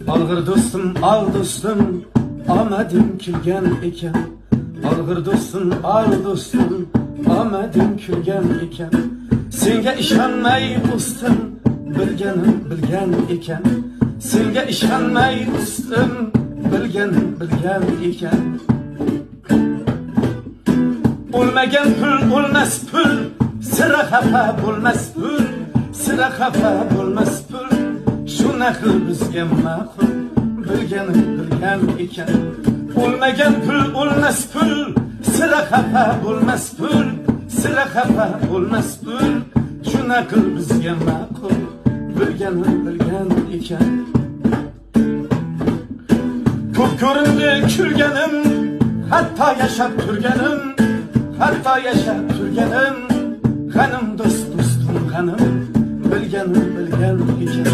Algır dostum, al dostum, amadim külgen eken. Algır dostum, al dostum, amadim külgen eken. Senga ishonmay ustim, bilganim bilgan eken. Senga ishonmay ustim, bilganim bilgan eken. O'lmagan pul o'lmas pul, sira xafa bo'lmas pul, sira xafa bo'lmas pul. Shunaqa bizga ma'qul, bilganim bilgan ekan. O'lmagan pul o'lmas pul, sira xafa bo'lmas pul, sira xafa bo'lmas pul. Shunaqa bizga ma'qul, bilganim bilgan ekan. Ko'p ko'rindi kulganim, hatto yashab turganim, hatto yashab turganim. G'anim do'st do'stim g'anim, bilganim